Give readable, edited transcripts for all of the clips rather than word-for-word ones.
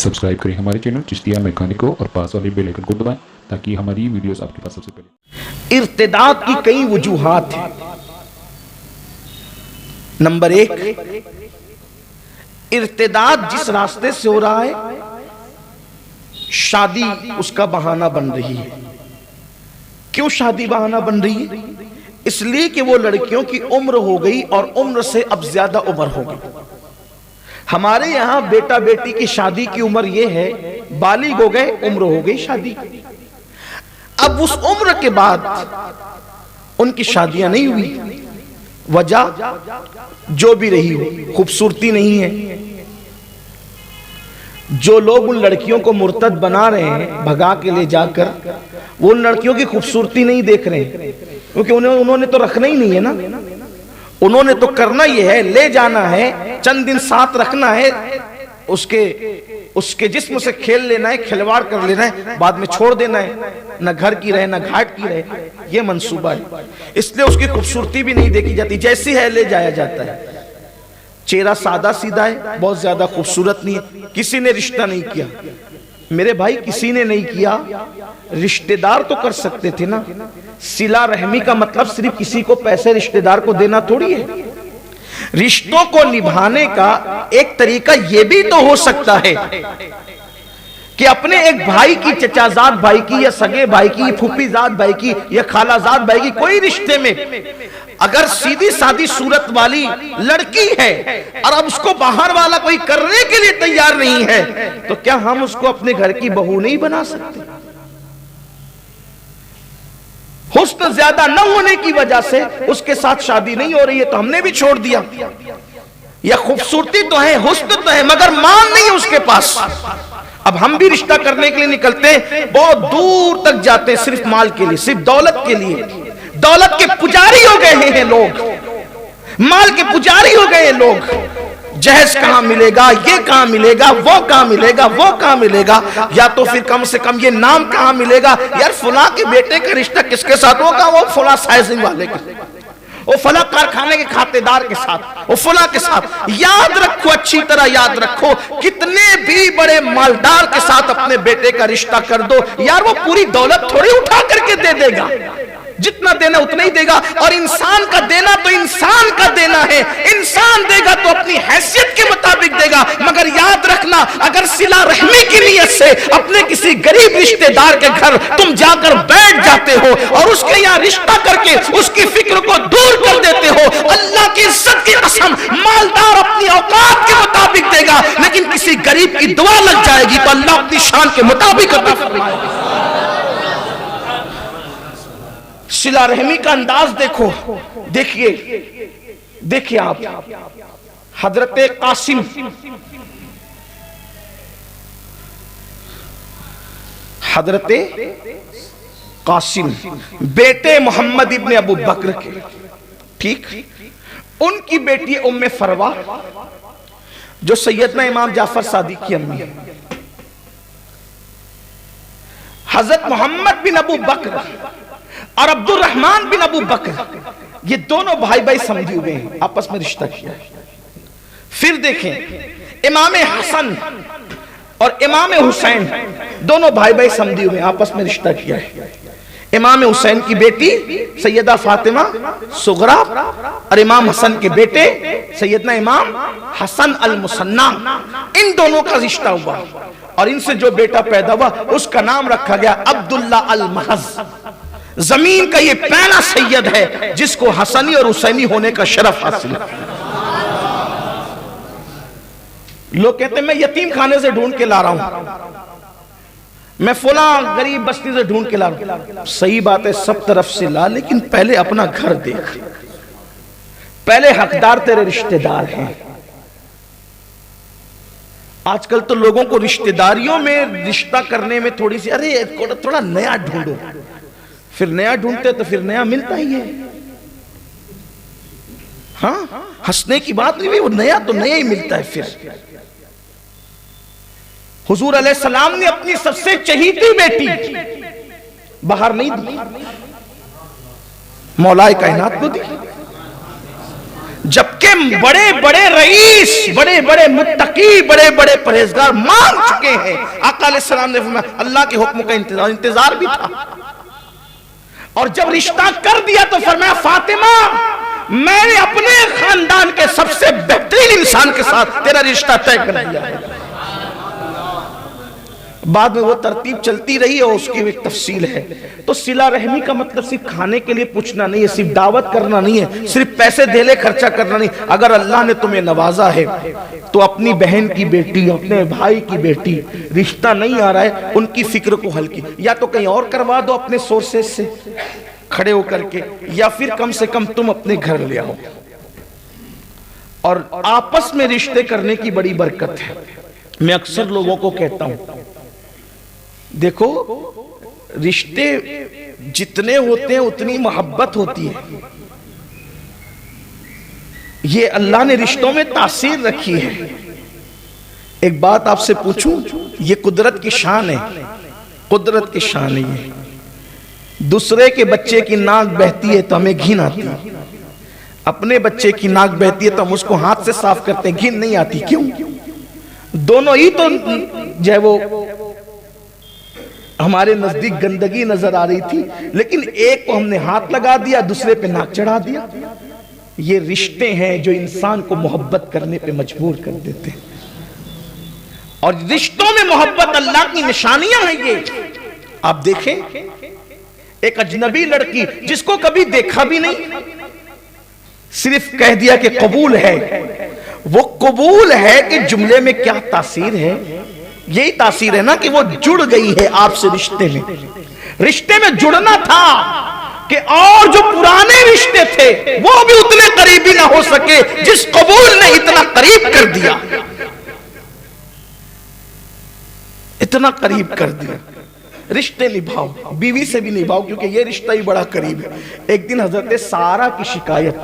Subscribe करें हमारे channel Chishtiya mechanic को और पास वाले बेल आइकन को दबाएं ताकि हमारी वीडियोस आपके पास सबसे पहले। इर्तिदाद की कई वजूहात हैं। नंबर एक, इर्तिदाद जिस रास्ते से हो रहा है शादी उसका बहाना बन रही है। क्यों शादी बहाना बन रही है? इसलिए कि वो लड़कियों की उम्र हो गई और उम्र से अब ज्यादा उम्र हो गई। हमारे यहां बेटा बेटी की शादी की उम्र ये है, बालिग हो गए, उम्र हो गई शादी। अब उस उम्र के बाद उनकी शादियां नहीं हुई। वजह जो भी रही हो, खूबसूरती नहीं है। जो लोग उन लड़कियों को मुर्तद बना रहे हैं भगा के ले जाकर, वो उन लड़कियों की खूबसूरती नहीं देख रहे हैं, क्योंकि उन्होंने तो रखना ही नहीं है ना। उन्होंने तो करना ही है, ले जाना है, चंद दिन साथ रखना है, उसके जिस्म से खेल लेना है, खिलवाड़ कर लेना है, बाद में छोड़ देना है। न घर की रहे न घाट की रहे, ये मंसूबा है। इसलिए उसकी खूबसूरती भी नहीं देखी जाती, जैसी है ले जाया जाता है। चेहरा सादा सीधा है, बहुत ज्यादा खूबसूरत नहीं है, किसी ने रिश्ता नहीं किया। मेरे भाई किसी ने नहीं किया, रिश्तेदार तो कर सकते थे ना। सिला रहमी का मतलब सिर्फ किसी को पैसे रिश्तेदार को देना थोड़ी है। रिश्तों को निभाने का एक तरीका यह भी तो हो सकता है कि अपने एक भाई की, चचाजाद भाई की या सगे भाई की, फूफीजाद भाई की या खालाजाद भाई की कोई रिश्ते में अगर सीधी सादी सूरत वाली लड़की है और अब उसको बाहर वाला कोई करने के लिए तैयार नहीं है, तो क्या हम उसको अपने घर की बहू नहीं बना सकते? हुस्न ज्यादा न होने की वजह से उसके साथ शादी नहीं हो रही है तो हमने भी छोड़ दिया। या खूबसूरती तो है, हुस्न तो है, मगर मान नहीं है उसके पास। अब हम भी रिश्ता करने के लिए निकलते हैं, बहुत दूर तक जाते हैं सिर्फ माल के लिए, सिर्फ दौलत के लिए। दौलत के पुजारी हो गए हैं लोग, माल के पुजारी हो गए हैं लोग। जहेज कहां मिलेगा, ये कहां मिलेगा, वो कहां मिलेगा, वो कहां मिलेगा, या तो फिर कम से कम ये नाम कहां मिलेगा। यार फुला के बेटे का रिश्ता किसके साथ होगा? वो फुला साइजिंग वाले के, वो फला कारखाने के खातेदार के साथ, वो फला के साथ। याद रखो, अच्छी तरह याद रखो, कितने भी बड़े मालदार के साथ अपने बेटे का रिश्ता कर दो, यार वो पूरी दौलत थोड़ी उठा करके दे देगा, जितना देना उतना ही देगा। और इंसान का देना तो इंसान का देना है, इंसान देगा तो अपनी हैसियत के मुताबिक देगा। मगर याद रखना, अगर सिला रहमी की नीयत से अपने किसी गरीब रिश्तेदार के घर तुम जाकर बैठ जाते हो और उसके यहाँ रिश्ता करके उसकी फिक्र को दूर कर देते हो, अल्लाह की इज्जत की कसम, मालदार अपनी औकात के मुताबिक देगा, लेकिन किसी गरीब की दुआ लग जाएगी तो अल्लाह अपनी शान के मुताबिक अता फरमाएगा। सिला रहमी का अंदाज देखो, देखिए आप, हजरत कासिम, हजरत कासिम बेटे मोहम्मद इब्ने अबू बकर के, ठीक, उनकी बेटी उम्मे फरवा जो सैयदना इमाम जाफर सादिक की अम्मी है। हजरत मोहम्मद बिन अबू बकर और अब्दुल रहमान बिन अबू बकर, ये दोनों भाई भाई समझे हुए हैं, आपस में रिश्ता किया। फिर देखें, इमाम हसन और इमाम हुसैन दोनों भाई भाई समझे हुए हैं, आपस में रिश्ता किया है। इमाम हुसैन की बेटी सैयदा फातिमा सुगरा और इमाम हसन के बेटे सैयदना इमाम हसन अल मुसन्ना, इन दोनों का रिश्ता हुआ और इनसे जो बेटा पैदा हुआ उसका नाम रखा गया अब्दुल्ला अल महज। जमीन का ये पहला सैयद है जिसको हसनी और हुसैनी होने का शरफ हासिल है। लोग कहते हैं मैं यतीम खाने से ढूंढ के ला रहा हूं, मैं फुला गरीब बस्ती से ढूंढ के ला रहा हूं। सही बात है, सब तरफ से ला, लेकिन पहले अपना घर देख, पहले हकदार तेरे रिश्तेदार हैं। आजकल तो लोगों को रिश्तेदारियों में रिश्ता करने में थोड़ी सी, अरे थोड़ा नया ढूंढो, फिर नया ढूंढते तो फिर नया मिलता ही है। हाँ, हंसने की बात नहीं, वो नया तो नया ही मिलता है। फिर हुजूर अलैहिस्सलाम ने अपनी सबसे चहीती बेटी बाहर नहीं दी, मौलाए कायनात को दी। जब کہ بڑے بڑے رئیس، بڑے بڑے متقی، بڑے بڑے پرہیزگار مان چکے ہیں۔ آقا علیہ السلام نے فرمایا اللہ کے حکم کا انتظار بھی تھا، اور جب رشتہ کر دیا تو فرمایا فاطمہ میں نے اپنے خاندان کے سب سے بہترین انسان کے ساتھ تیرا رشتہ طے کر دیا ہے۔ بعد میں وہ ترتیب چلتی رہی اور اس کی ایک تفصیل ہے۔ تو صلہ رحمی کا مطلب صرف کھانے کے لیے پوچھنا نہیں ہے، صرف دعوت کرنا نہیں ہے، صرف پیسے دے لے خرچہ کرنا نہیں۔ اگر اللہ نے تمہیں نوازا ہے تو اپنی بہن کی بیٹی، اپنے بھائی کی بیٹی، رشتہ نہیں آ رہا ہے، ان کی فکر کو حل کی، یا تو کہیں اور کروا دو اپنے سورسز سے کھڑے ہو کر کے، یا پھر کم سے کم تم اپنے گھر لے آؤ۔ اور آپس میں رشتے کرنے کی بڑی برکت ہے۔ میں اکثر لوگوں کو کہتا ہوں دیکھو رشتے جتنے ہوتے ہیں اتنی محبت ہوتی ہے۔ یہ اللہ نے رشتوں میں تاثیر رکھی ہے۔ ایک بات آپ سے پوچھوں، یہ قدرت کی شان ہے، قدرت کی شان ہے۔ یہ دوسرے کے بچے کی ناک بہتی ہے تو ہمیں گھن آتی ہے، اپنے بچے کی ناک بہتی ہے تو ہم اس کو ہاتھ سے صاف کرتے ہیں، گھن نہیں آتی۔ کیوں؟ دونوں ہی تو جو ہے وہ ہمارے نزدیک گندگی نظر آ رہی تھی، لیکن ایک کو ہم نے ہاتھ لگا دیا، دوسرے پہ ناک چڑھا دیا۔ یہ رشتے ہیں جو انسان کو محبت کرنے پہ مجبور کر دیتے ہیں، اور رشتوں میں محبت اللہ کی نشانیاں ہیں۔ یہ آپ دیکھیں ایک اجنبی لڑکی جس کو کبھی دیکھا بھی نہیں، صرف کہہ دیا کہ قبول ہے، وہ قبول ہے کہ جملے میں کیا تاثیر ہے؟ یہی تاثیر ہے نا کہ وہ جڑ گئی ہے آپ سے رشتے میں۔ رشتے میں جڑنا تھا کہ اور جو پرانے رشتے تھے وہ بھی اتنے قریبی نہ ہو سکے جس قبول نے اتنا قریب کر دیا، اتنا قریب کر دیا۔ رشتے نبھاؤ، بیوی سے بھی نبھاؤ کیونکہ یہ رشتہ ہی بڑا قریب ہے۔ ایک دن حضرت سارہ کی شکایت،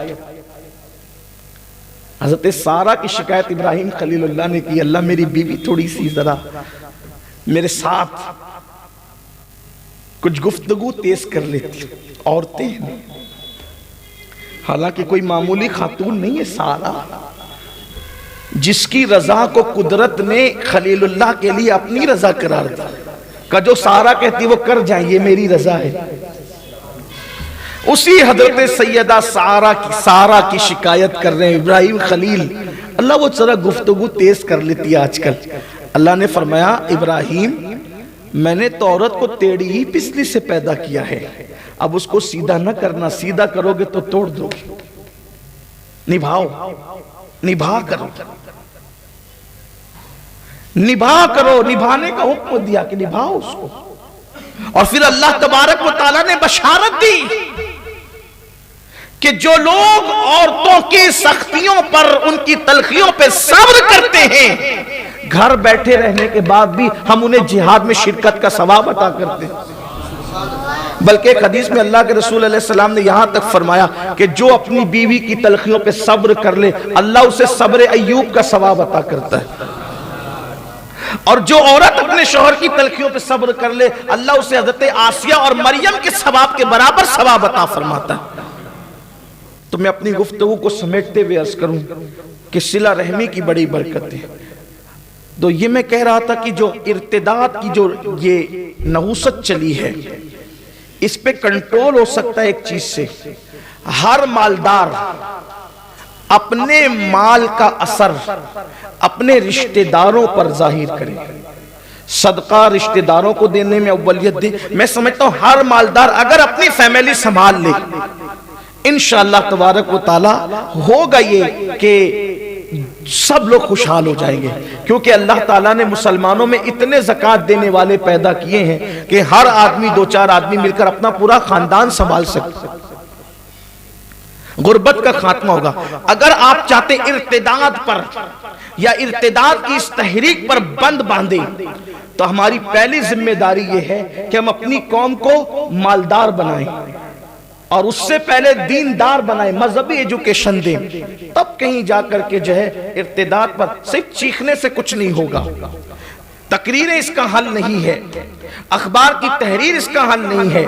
حضرت سارہ کی شکایت ابراہیم خلیل اللہ نے کی، اللہ میری بیوی تھوڑی سی ذرا میرے ساتھ کچھ گفتگو تیز کر لیتی، عورتیں ہیں، حالانکہ کوئی معمولی خاتون نہیں ہے سارہ، جس کی رضا کو قدرت نے خلیل اللہ کے لیے اپنی رضا قرار دیا، کہ جو سارہ کہتی وہ کر جائیں، یہ میری رضا ہے۔ اسی حضرت سیدہ سارہ کی شکایت کر رہے ہیں ابراہیم خلیل، اللہ وہ ذرا گفتگو تیز کر لیتی ہے آج کل۔ اللہ نے فرمایا ابراہیم میں نے تو عورت کو ٹیڑھی ہی پسلی سے پیدا کیا ہے، اب اس کو سیدھا نہ کرنا، سیدھا کرو گے تو توڑ دو گے۔ نبھاؤ، نبھا کرو، نبھا کرو، نبھانے کا حکم دیا کہ نبھاؤ اس کو۔ اور پھر اللہ تبارک و تعالیٰ نے بشارت دی کہ جو لوگ عورتوں کی سختیوں پر، ان کی تلخیوں پہ صبر کرتے ہیں، گھر بیٹھے رہنے کے بعد بھی ہم انہیں جہاد میں شرکت کا ثواب عطا کرتے ہیں۔ بلکہ ایک حدیث میں اللہ کے رسول علیہ السلام نے یہاں تک فرمایا کہ جو اپنی بیوی کی تلخیوں پہ صبر کر لے اللہ اسے صبر ایوب کا ثواب عطا کرتا ہے، اور جو عورت اپنے شوہر کی تلخیوں پہ صبر کر لے اللہ اسے حضرت آسیہ اور مریم کے ثواب کے برابر ثواب عطا فرماتا ہے۔ تو میں اپنی گفتگو کو سمیٹتے ہوئے عرض کروں کہ صلہ رحمی کی بڑی برکت ہے۔ تو یہ میں کہہ رہا تھا کہ جو ارتداد کی جو یہ نحوست چلی ہے، اس پہ کنٹرول ہو سکتا ہے ایک چیز سے، ہر مالدار اپنے مال کا اثر اپنے رشتہ داروں پر ظاہر کرے، صدقہ رشتہ داروں کو دینے میں اولیت دے۔ میں سمجھتا ہوں ہر مالدار اگر اپنی فیملی سنبھال لے انشاءاللہ تبارک و تعالی ہوگا یہ کہ سب لوگ خوشحال ہو جائیں گے، کیونکہ اللہ تعالیٰ نے مسلمانوں میں اتنے زکوٰۃ دینے والے پیدا کیے ہیں کہ ہر آدمی دو چار آدمی مل کر اپنا پورا خاندان سنبھال سکتے، غربت کا خاتمہ ہوگا۔ اگر آپ چاہتے ارتداد پر یا ارتداد کی اس تحریک پر بند باندھیں تو ہماری پہلی ذمہ داری یہ ہے کہ ہم اپنی قوم کو مالدار بنائیں اور اس سے پہلے دیندار بنائیں، مذہبی ایجوکیشن دیں، تب کہیں جا کر کے جو ہے ارتداد پر صرف چیخنے سے کچھ نہیں ہوگا۔ तकरीरें इसका हल नहीं है, अखबार की तहरीर इसका हल नहीं है,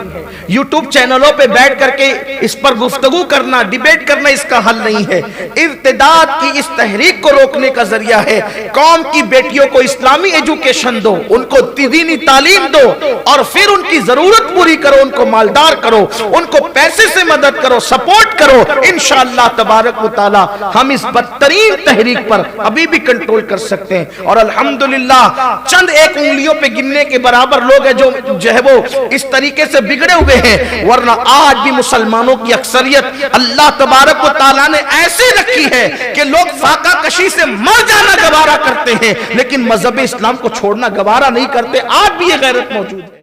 यूट्यूब चैनलों पे बैठ करके इस पर गुफ्तगू करना, डिबेट करना इसका हल नहीं है। इर्तिदाद की इस तहरीक को रोकने का जरिया है कौम की बेटियों को इस्लामी एजुकेशन दो, उनको दीनी तालीम दो और फिर उनकी जरूरत पूरी करो, उनको मालदार करो, उनको पैसे से मदद करो, सपोर्ट करो। इंशाअल्लाह तबारक व तआला हम इस बदतरीन तहरीक पर अभी भी कंट्रोल कर सकते हैं। और अल्हम्दुलिल्लाह चंद एक उंगलियों पे गिनने के बराबर लोग हैं जो है वो इस तरीके से बिगड़े हुए हैं, वरना आज भी मुसलमानों की अक्सरियत अल्लाह तबारक व तआला ने ऐसे रखी है कि लोग फाका कशी से मर जाना गवारा करते हैं, लेकिन मजहब इस्लाम को छोड़ना गवारा नहीं करते। आज भी ये गैरत मौजूद है।